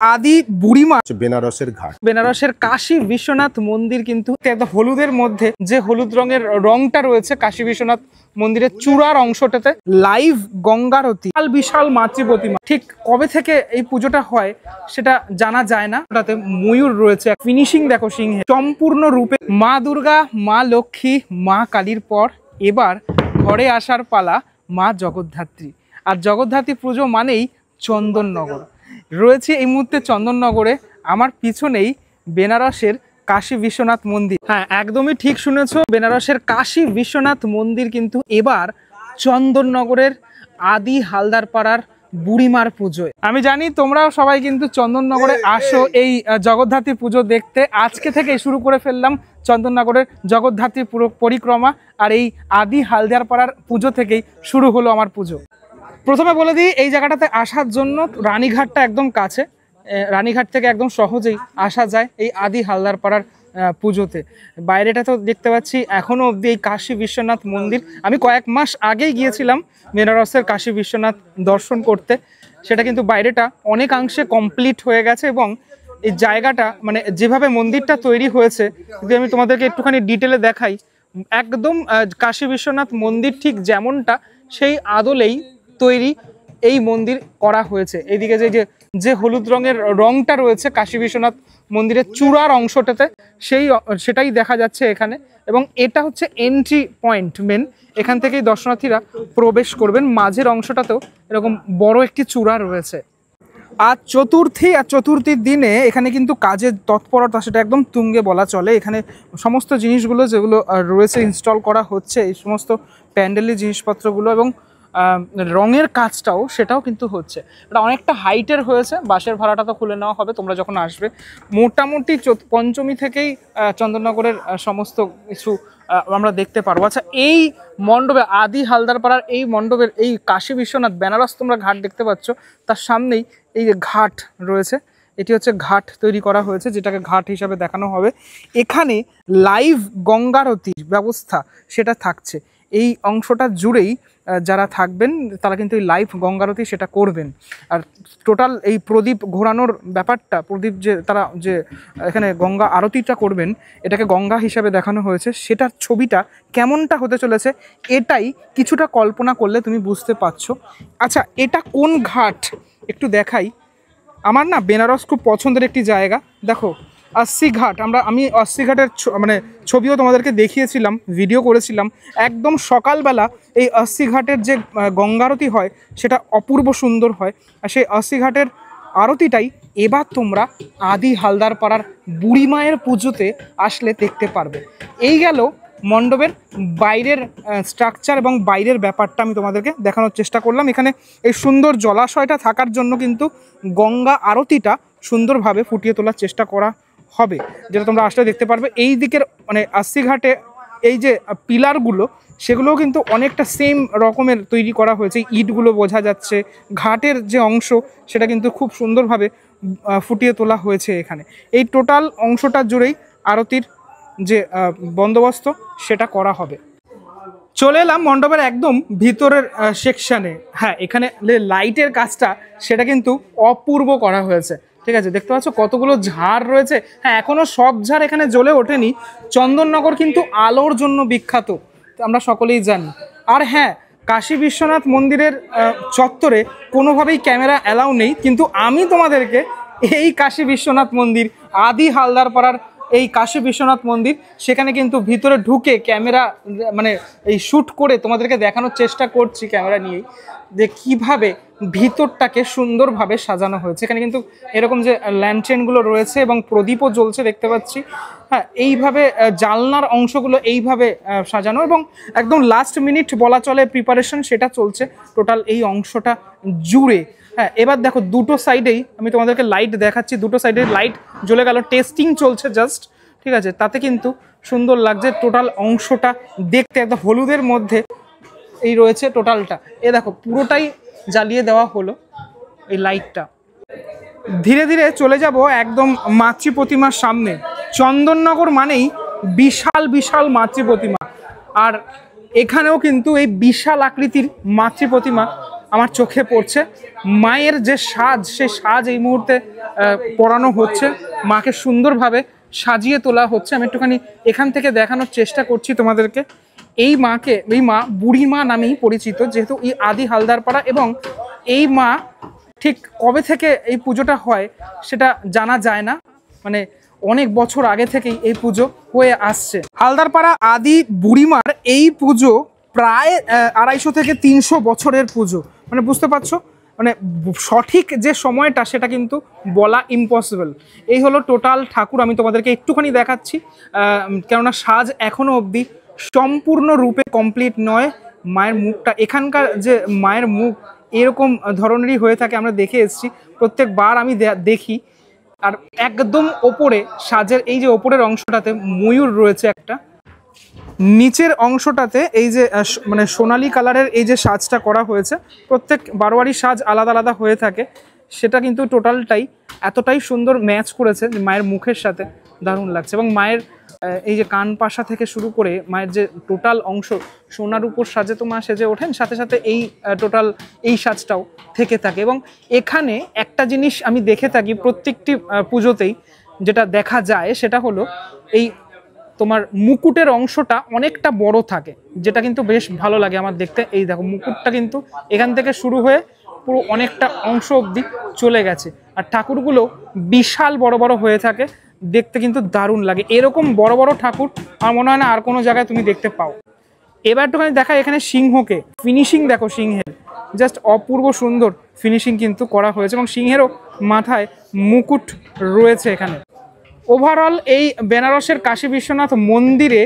আদি বুড়িমা বেনারসের ঘাট, বেনারসের কাশী বিশ্বনাথ মন্দির কিন্তু হলুদের মধ্যে যে হলুদ রঙের রংটা রয়েছে কাশী বিশ্বনাথ মন্দিরের চূড়ার অংশটাতে লাইভ গঙ্গারতি বিশাল মাতৃ প্রতিমা। ঠিক কবে থেকে এই পুজোটা হয় সেটা জানা যায় না। ওটাতে ময়ূর রয়েছে, ফিনিশিং দেখো সিংহে সম্পূর্ণ রূপে। মা দুর্গা, মা লক্ষ্মী, মা কালীর পর এবার ঘরে আসার পালা মা জগদ্ধাত্রী। আর জগদ্ধাত্রী পুজো মানেই চন্দননগর। রয়েছে এই মুহূর্তে চন্দননগরে, আমার পিছনেই বেনারসের কাশী বিশ্বনাথ মন্দির। হ্যাঁ, একদমই ঠিক শুনেছো, বেনারসের কাশী বিশ্বনাথ মন্দির কিন্তু এবার চন্দননগরের আদি হালদার পাড়ার বুড়িমার পুজোয়। আমি জানি তোমরাও সবাই কিন্তু চন্দননগরে আসো এই জগদ্ধাত্রী পুজো দেখতে। আজকে থেকে শুরু করে ফেললাম চন্দননগরের জগদ্ধাত্রী পরিক্রমা, আর এই আদি হালদার পাড়ার পুজো থেকেই শুরু হলো আমার পুজো। প্রথমে বলে দিই, এই জায়গাটাতে আসার জন্য রানীঘাটটা একদম কাছে, রানীঘাট থেকে একদম সহজেই আসা যায় এই আদি হালদার পাড়ার পুজোতে। বাইরেটা তো দেখতে পাচ্ছি এখনও অবধি এই কাশী বিশ্বনাথ মন্দির, আমি কয়েক মাস আগেই গিয়েছিলাম বেনারসের কাশী বিশ্বনাথ দর্শন করতে, সেটা কিন্তু বাইরেটা অনেকাংশে কমপ্লিট হয়ে গেছে। এবং এই জায়গাটা মানে যেভাবে মন্দিরটা তৈরি হয়েছে, যদি আমি তোমাদেরকে একটুখানি ডিটেলে দেখাই, একদম কাশী বিশ্বনাথ মন্দির ঠিক যেমনটা সেই আদলেই তৈরি এই মন্দির করা হয়েছে। এইদিকে যে হলুদ রঙের রংটা রয়েছে কাশী বিশ্বনাথ মন্দিরের চূড়ার অংশটাতে, সেটাই দেখা যাচ্ছে এখানে। এবং এটা হচ্ছে এন্ট্রি পয়েন্ট মেন, এখান থেকেই দর্শনার্থীরা প্রবেশ করবেন। মাঝের অংশটাতেও এরকম বড় একটি চূড়া রয়েছে। আর চতুর্থীর দিনে এখানে কিন্তু কাজের তৎপরতা সেটা একদম তুঙ্গে বলা চলে। এখানে সমস্ত জিনিসগুলো যেগুলো রয়েছে ইনস্টল করা হচ্ছে, এই সমস্ত প্যান্ডেলের জিনিসপত্রগুলো এবং রঙের কাজটাও সেটাও কিন্তু হচ্ছে। এটা অনেকটা হাইটের হয়েছে, বাসের ভাড়াটা তো খুলে নেওয়া হবে তোমরা যখন আসবে। মোটামুটি পঞ্চমী থেকেই চন্দননগরের সমস্ত কিছু আমরা দেখতে পারবো। আচ্ছা, এই মণ্ডপে আদি হালদার পাড়ার এই মণ্ডপের এই কাশী বিশ্বনাথ বেনারস তোমরা ঘাট দেখতে পাচ্ছ, তার সামনেই এই যে ঘাট রয়েছে, এটি হচ্ছে ঘাট তৈরি করা হয়েছে, যেটাকে ঘাট হিসাবে দেখানো হবে। এখানে লাইভ গঙ্গারতির ব্যবস্থা সেটা থাকছে। এই অংশটা জুড়েই যারা থাকবেন তারা কিন্তু এই লাইভ গঙ্গারতি সেটা করবেন। আর টোটাল এই প্রদীপ ঘোরানোর ব্যাপারটা, প্রদীপ তারা যে এখানে গঙ্গা আরতিটা করবেন, এটাকে গঙ্গা হিসাবে দেখানো হয়েছে। সেটার ছবিটা কেমনটা হতে চলেছে এটাই কিছুটা কল্পনা করলে তুমি বুঝতে পারছো। আচ্ছা, এটা কোন ঘাট একটু দেখাই। আমার না বেনারস খুব পছন্দের একটি জায়গা। দেখো, अस्सी घाट, আমি अस्सी घाटेর মানে ছবিও তোমাদেরকে দেখিয়েছিলাম, ভিডিও করেছিলাম। একদম সকালবেলা এই अस्सी ঘাটের যে গঙ্গারতি হয় সেটা অপূর্ব সুন্দর হয়। আর সেই अस्सी ঘাটের আরতিটাই এবার তোমরা আদি হালদার পাড়ার বুড়ি মায়ের পুজোতে আসলে দেখতে পারবে। এই গেল মণ্ডপের বাইরের স্ট্রাকচার এবং বাইরের ব্যাপারটা আমি তোমাদেরকে দেখানোর চেষ্টা করলাম। এখানে এই সুন্দর জলাশয়টা থাকার জন্য কিন্তু গঙ্গা আরতিটা সুন্দরভাবে ফুটিয়ে তোলার চেষ্টা করা হবে, যেটা তোমরা আসলে দেখতে পারবে। এই দিকের মানে अस्सी ঘাটে এই যে পিলারগুলো সেগুলোও কিন্তু অনেকটা সেম রকমের তৈরি করা হয়েছে, ইটগুলো বোঝা যাচ্ছে। ঘাটের যে অংশ সেটা কিন্তু খুব সুন্দরভাবে ফুটিয়ে তোলা হয়েছে এখানে। এই টোটাল অংশটা জুড়েই আরতির যে বন্দোবস্ত সেটা করা হবে। চলে এলাম মণ্ডপের একদম ভিতরের সেকশানে। হ্যাঁ, এখানে লাইটের কাজটা সেটা কিন্তু অপূর্ব করা হয়েছে। ঠিক আছে, দেখতে পাচ্ছ কতগুলো ঝাড় রয়েছে। হ্যাঁ, এখনও সব ঝাড় এখানে জ্বলে ওঠেনি। চন্দননগর কিন্তু আলোর জন্য বিখ্যাত, আমরা সকলেই জানি। আর হ্যাঁ, কাশী বিশ্বনাথ মন্দিরের চত্বরে কোনোভাবেই ক্যামেরা অ্যালাউ নেই, কিন্তু আমি তোমাদেরকে এই কাশী বিশ্বনাথ মন্দির আদি হালদার পাড়ার এই কাশী বিশ্বনাথ মন্দির সেখানে কিন্তু ভিতরে ঢুকে ক্যামেরা মানে এই শ্যুট করে তোমাদেরকে দেখানোর চেষ্টা করছি ক্যামেরা নিয়েই, যে কীভাবে ভিতরটাকে সুন্দরভাবে সাজানো হয়েছে। এখানে কিন্তু এরকম যে ল্যান্টেনগুলো রয়েছে এবং প্রদীপও জ্বলছে দেখতে পাচ্ছি। হ্যাঁ, এইভাবে জানলার অংশগুলো এইভাবে সাজানো এবং একদম লাস্ট মিনিট বলা চলে প্রিপারেশন সেটা চলছে টোটাল এই অংশটা জুড়ে। হ্যাঁ, এবার দেখো দুটো সাইডেই আমি তোমাদেরকে লাইট দেখাচ্ছি, দুটো সাইডে লাইট জ্বলে গেল, টেস্টিং চলছে জাস্ট। ঠিক আছে, তাতে কিন্তু সুন্দর লাগছে টোটাল অংশটা দেখতে। একদম হলুদের মধ্যে এই রয়েছে টোটালটা, এ দেখো পুরোটাই জ্বালিয়ে দেওয়া হলো এই লাইটটা। ধীরে ধীরে চলে যাব একদম মাতৃ প্রতিমার সামনে। চন্দননগর মানেই বিশাল বিশাল মাতৃ প্রতিমা, আর এখানেও কিন্তু এই বিশাল আকৃতির মাতৃ প্রতিমা আমার চোখে পড়ছে। মায়ের যে সাজ, সেই সাজ এই মুহূর্তে পরানো হচ্ছে, মাকে সুন্দরভাবে সাজিয়ে তোলা হচ্ছে। আমি একটুখানি এখান থেকে দেখানোর চেষ্টা করছি তোমাদেরকে। এই মাকে, এই মা বুড়ি মা নামেই পরিচিত, যেহেতু এই আদি হালদারপাড়া, এবং এই মা ঠিক কবে থেকে এই পুজোটা হয় সেটা জানা যায় না, মানে অনেক বছর আগে থেকেই এই পুজো হয়ে আসছে। হালদারপাড়া আদি বুড়িমার এই পুজো প্রায় 250 থেকে 300 বছরের পুজো। মানে বুঝতে পারছো, মানে সঠিক যে সময়টা সেটা কিন্তু বলা ইম্পসিবল। এই হলো টোটাল ঠাকুর। আমি তোমাদেরকে একটুখানি দেখাচ্ছি, কেননা সাজ এখনো অবধি সম্পূর্ণ রূপে কমপ্লিট নয়। মায়ের মুখটা, এখানকার যে মায়ের মুখ এরকম ধরনেরই হয়ে থাকে, আমরা দেখে এসেছি প্রত্যেকবার আমি দেখি। আর একদম ওপরে সাজের এই যে ওপরের অংশটাতে ময়ূর রয়েছে একটা, নিচের অংশটাতে এই যে মানে সোনালী কালারের এই যে সাজটা করা হয়েছে, প্রত্যেক বারোয়ারির সাজ আলাদা আলাদা হয়ে থাকে, সেটা কিন্তু টোটালটাই এতটাই সুন্দর ম্যাচ করেছে যে মায়ের মুখের সাথে দারুণ লাগছে। এবং মায়ের এই যে কান পাশা থেকে শুরু করে মায়ের যে টোটাল অংশ সোনার উপর সাজে তো মা সেজে ওঠেন, সাথে সাথে এই টোটাল এই সাজটাও থেকে থাকে। এবং এখানে একটা জিনিস আমি দেখে থাকি প্রত্যেকটি পুজোতেই, যেটা দেখা যায় সেটা হলো এই তোমার মুকুটের অংশটা অনেকটা বড় থাকে, যেটা কিন্তু বেশ ভালো লাগে আমার দেখতে। এই দেখো মুকুটটা কিন্তু এখান থেকে শুরু হয়ে পুরো অনেকটা অংশ অবধি চলে গেছে। আর ঠাকুরগুলো বিশাল বড় বড় হয়ে থাকে, দেখতে কিন্তু দারুণ লাগে। এরকম বড় বড় ঠাকুর আমার মনে হয় না আর কোনো জায়গায় তুমি দেখতে পাও। এবার একটুখানি দেখা এখানে সিংহকে, ফিনিশিং দেখো সিংহের, জাস্ট অপূর্ব সুন্দর ফিনিশিং কিন্তু করা হয়েছে, এবং সিংহেরও মাথায় মুকুট রয়েছে এখানে। ওভারঅল এই বেনারসের কাশী বিশ্বনাথ মন্দিরে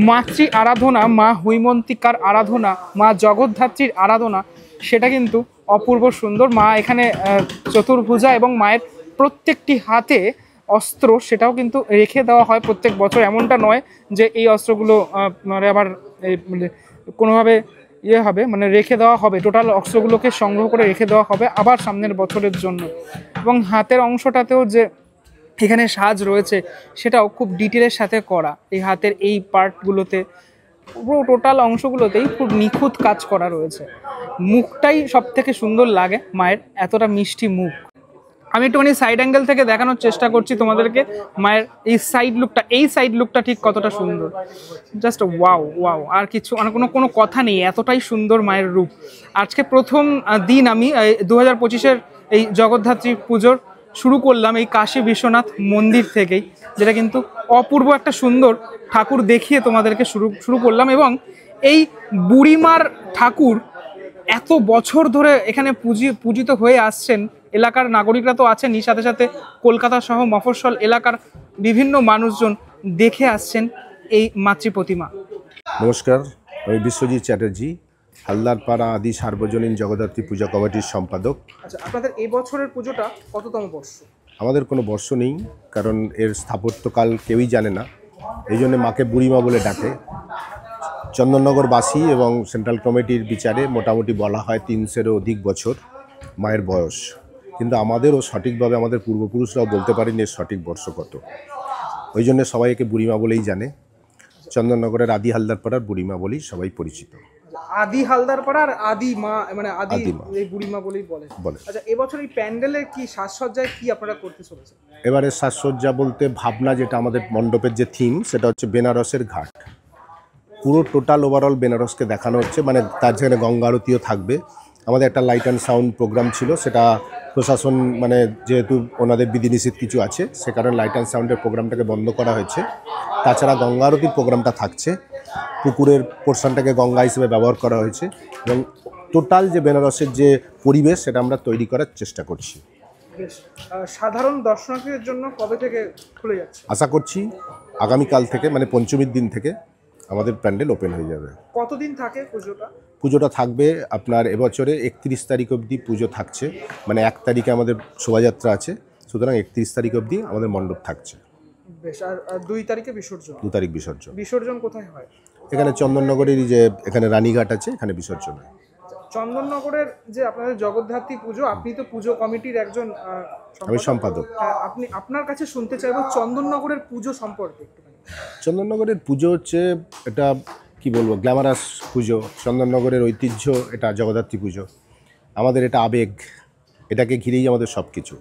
মাতৃ আরাধনা, মা হৈমন্তিকার আরাধনা, মা জগদ্ধাত্রীর আরাধনা, সেটা কিন্তু অপূর্ব সুন্দর। মা এখানে চতুর্ভুজা, এবং মায়ের প্রত্যেকটি হাতে অস্ত্র সেটাও কিন্তু রেখে দেওয়া হয় প্রত্যেক বছর। এমনটা নয় যে এই অস্ত্রগুলো মানে আবার কোনোভাবে হবে, মানে রেখে দেওয়া হবে, টোটাল অস্ত্রগুলোকে সংগ্রহ করে রেখে দেওয়া হবে আবার সামনের বছরের জন্য। এবং হাতের অংশটাতেও যে এখানে সাজ রয়েছে সেটাও খুব ডিটেলের সাথে করা। এই হাতের এই পার্টগুলোতে, পুরো টোটাল অংশগুলোতেই খুব নিখুঁত কাজ করা রয়েছে। মুখটাই সব থেকে সুন্দর লাগে মায়ের, এতটা মিষ্টি মুখ। আমি একটুখানি সাইড অ্যাঙ্গেল থেকে দেখানোর চেষ্টা করছি তোমাদেরকে মায়ের এই সাইড লুকটা, এই সাইড লুকটা ঠিক কতটা সুন্দর, জাস্ট ওয়াও ওয়াও। আর কিছু মানে কোনো কথা নেই, এতটাই সুন্দর মায়ের রূপ। আজকে প্রথম দিন আমি 2025-এর এই জগদ্ধাত্রী পুজোর শুরু করলাম এই কাশী বিশ্বনাথ মন্দির থেকেই, যেটা কিন্তু অপূর্ব একটা সুন্দর ঠাকুর দেখিয়ে তোমাদেরকে শুরু করলাম। এবং এই বুড়িমার ঠাকুর এত বছর ধরে এখানে পূজিত হয়ে আসছেন। এলাকার নাগরিকরা তো আছেনই, সাথে সাথে কলকাতা সহ মফস্বল এলাকার বিভিন্ন মানুষজন দেখে আসছেন এই মাতৃ প্রতিমা। নমস্কার, আমি বিশ্বজিৎ চ্যাটার্জি, হালদারপাড়া আদি সার্বজনীন জগদ্ধাত্রী পূজা কমিটির সম্পাদক। আচ্ছা, আপনাদের এই বছরের পুজোটা কততম বর্ষ? আমাদের কোনো বর্ষ নেই, কারণ এর স্থাপত্যকাল কেউই জানে না, এই জন্য মাকে বুড়িমা বলে ডাকে। চন্দননগরবাসী এবং সেন্ট্রাল কমিটির বিচারে মোটামুটি বলা হয় 300-এরও অধিক বছর মায়ের বয়স, কিন্তু আমাদেরও সঠিকভাবে আমাদের পূর্বপুরুষরাও বলতে পারেন এর সঠিক বর্ষ কত। ওই জন্য সবাই একে বুড়িমা বলেই জানে। চন্দননগরের আদি হালদারপাড়ার বুড়িমা বলেই সবাই পরিচিত। আদি হালদারপাড়ার আদি মা, মানে আদি এই বুড়িমা বলেই বলে। আচ্ছা, এবছর এই প্যান্ডেলের কি সাজসজ্জায় কি আপনারা করতে চলেছেন? এবারে সাজসজ্জা বলতে ভাবনা, যেটা আমাদের মণ্ডপের যে থিম, সেটা হচ্ছে বেনারসের ঘাট। পুরো টোটাল ওভারঅল বেনারসকে দেখানো হচ্ছে, মানে তার যেখানে গঙ্গা আরতিও থাকবে। আমাদের একটা লাইট অ্যান্ড সাউন্ড প্রোগ্রাম ছিল, সেটা প্রশাসন মানে যেহেতু ওনাদের বিধিনিষেধ কিছু আছে, সে কারণে লাইট অ্যান্ড সাউন্ডের প্রোগ্রামটাকে বন্ধ করা হয়েছে। তাছাড়া গঙ্গা আরতির প্রোগ্রামটা থাকছে, পুকুরের পোর্শনটাকে গঙ্গা হিসেবে ব্যবহার করা হয়েছে, এবং টোটাল যে বেনারসের যে পরিবেশ সেটা আমরা তৈরি করার চেষ্টা করছি। সাধারণ দর্শনার্থীদের জন্য কবে থেকে খুলে যাচ্ছে? আশা করছি আগামীকাল থেকে, মানে পঞ্চমীর দিন থেকে আমাদের প্যান্ডেল ওপেন হয়ে যাবে। কতদিন থাকে পুজোটা? পুজোটা থাকবে আপনার এবছরে 31 তারিখ অবধি পুজো থাকছে, মানে 1 তারিখে আমাদের শোভাযাত্রা আছে, সুতরাং 31 তারিখ অবধি আমাদের মণ্ডপ থাকছে। বেশ। আর 2 তারিখে বিসর্জন? 2 তারিখ বিসর্জন। বিসর্জন কোথায় হয়? এখানে চন্দননগরের যে এখানে রানীঘাট আছে, এখানে বিসর্জন হয়। চন্দননগরের যে আপনাদের জগদ্ধাত্রী পুজো, আপনি তো পুজো কমিটির একজন আমি সম্পাদক। আপনি, আপনার কাছে শুনতে চাইবো চন্দননগরের পুজো সম্পর্কে একটুখানি। চন্দননগরের পুজো হচ্ছে, এটা কি বলবো, গ্ল্যামারাস পুজো। চন্দননগরের ঐতিহ্য এটা জগদ্ধাত্রী পুজো। আমাদের এটা আবেগ, এটাকে ঘিরেই আমাদের সব কিছু।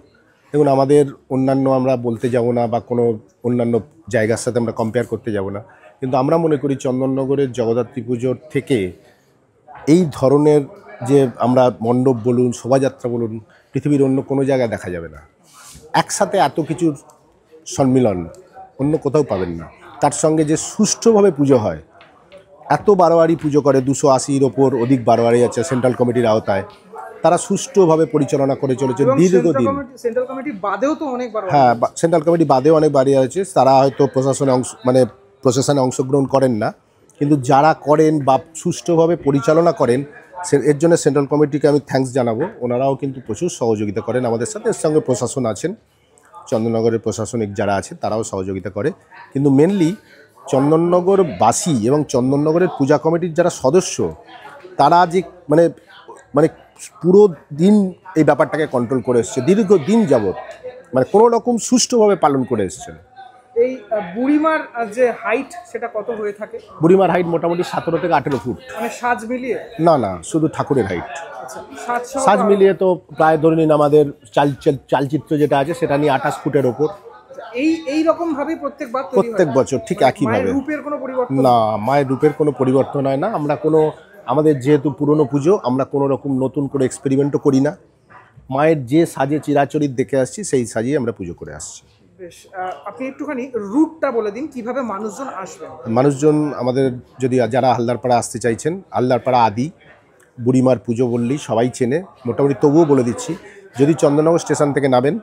দেখুন, আমাদের অন্যান্য আমরা বলতে যাব না বা কোনো অন্যান্য জায়গার সাথে আমরা কম্পেয়ার করতে যাব না, কিন্তু আমরা মনে করি চন্দননগরের জগদ্ধাত্রী পুজোর থেকে এই ধরনের যে আমরা মণ্ডপ বলুন, শোভাযাত্রা বলুন, পৃথিবীর অন্য কোনো জায়গায় দেখা যাবে না। একসাথে এত কিছুর সম্মিলন অন্য কোথাও পাবেন না। তার সঙ্গে যে সুষ্ঠুভাবে পুজো হয়, এত বারোয়ারি পুজো করে, 280-র ওপর অধিক বারোয়ারি আছে সেন্ট্রাল কমিটির আওতায়, তারা সুষ্ঠুভাবে পরিচালনা করে চলেছে দীর্ঘদিন। সেন্ট্রাল কমিটি বাদেও তো অনেক বার, হ্যাঁ, সেন্ট্রাল কমিটি বাদেও অনেক বাড়ি আছে, তারা হয়তো প্রশাসনে অংশগ্রহণ করেন না, কিন্তু যারা করেন বা সুষ্ঠুভাবে পরিচালনা করেন এর জন্য সেন্ট্রাল কমিটিকে আমি থ্যাঙ্কস জানাবো। ওনারাও কিন্তু প্রচুর সহযোগিতা করেন আমাদের সাথে। এর সঙ্গে প্রশাসন আছেন, চন্দননগরের প্রশাসনিক যারা আছে তারাও সহযোগিতা করে। কিন্তু মেনলি চন্দননগরবাসী এবং চন্দননগরের পূজা কমিটির যারা সদস্য, তারা যে মানে মানে পুরো দিন এই ব্যাপারটাকে কন্ট্রোল করে এসছে, দীর্ঘদিন যাবৎ মানে কোনো রকম সুষ্ঠুভাবে পালন করে এসছেন। এই বুড়িমার যে হাইট সেটা কত হয়ে থাকে? বুড়িমার হাইট মোটামুটি 17 থেকে 18 ফুট। মানে সাজ মিলিয়ে? না, শুধু ঠাকুরের হাইট। আচ্ছা, সাজ মিলিয়ে তো প্রায় ধরে নিন আমাদের চালচিত্র যেটা আছে সেটা নিয়ে 28 ফুটের ওপর। এই রকম ভাবে প্রত্যেক বছর ঠিক একইভাবে। রূপের কোনো পরিবর্তন না, মায়ের রূপের কোনো পরিবর্তন হয় না। আমরা আমাদের যেহেতু পুরনো পুজো, আমরা কোনো রকম নতুন করে এক্সপেরিমেন্টও করি না। মায়ের যে সাজে চিরাচরিত দেখে আসছি সেই সাজেই আমরা পুজো করে আসছি। বেশ, আপনি একটুখানি রুটটা বলে দিন, কিভাবে মানুষজন আসবেন? মানুষজন আমাদের যদি যারা হালদারপাড়া আসতে চাইছেন, হালদারপাড়া আদি বুড়িমার পুজো বললেই সবাই চেনে মোটামুটি, তবুও বলে দিচ্ছি, যদি চন্দননগর স্টেশন থেকে নামেন,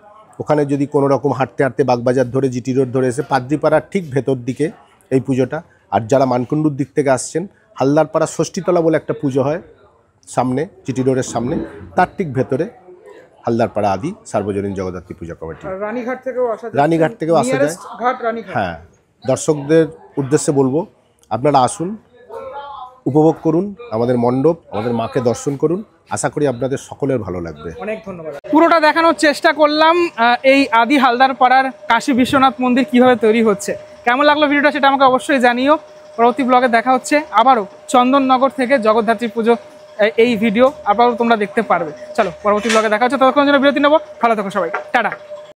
ওখানে যদি কোনো রকম হাঁটতে হাঁটতে বাগবাজার ধরে জিটি রোড ধরে এসে পাদ্রিপাড়ার ঠিক ভেতর দিকে এই পুজোটা। আর যারা মানকুণ্ডুর দিক থেকে আসছেন, হালদারপাড়া ষষ্ঠীতলা বলে একটা পুজো হয় সামনে, জিটি রোডের সামনে, তার ঠিক ভেতরে হালদারপাড়া আদি সার্বজনীন জগদ্ধাত্রী পূজা কমিটি। রানীঘাট থেকেও আসা যায়। হ্যাঁ, দর্শকদের উদ্দেশ্যে বলবো, আপনারা আসুন, উপভোগ করুন আমাদের মণ্ডপ, আমাদের মাকে দর্শন করুন। আশা করি আপনাদের সকলের ভালো লাগবে। অনেক ধন্যবাদ। পুরোটা দেখানোর চেষ্টা করলাম এই আদি হালদারপাড়ার কাশী বিশ্বনাথ মন্দির কিভাবে তৈরি হচ্ছে। কেমন লাগলো ভিডিওটা সেটা আমাকে অবশ্যই জানিও। পরবর্তী ব্লগে দেখা হচ্ছে আবারও চন্দননগর থেকে জগদ্ধাত্রী পুজো এই ভিডিও আবারও তোমরা দেখতে পারবে। চলো পরবর্তী ব্লগে দেখা হচ্ছে, ততক্ষণ জন্য বিরতি নেবো। ভালো থাকো সবাই, টাটা।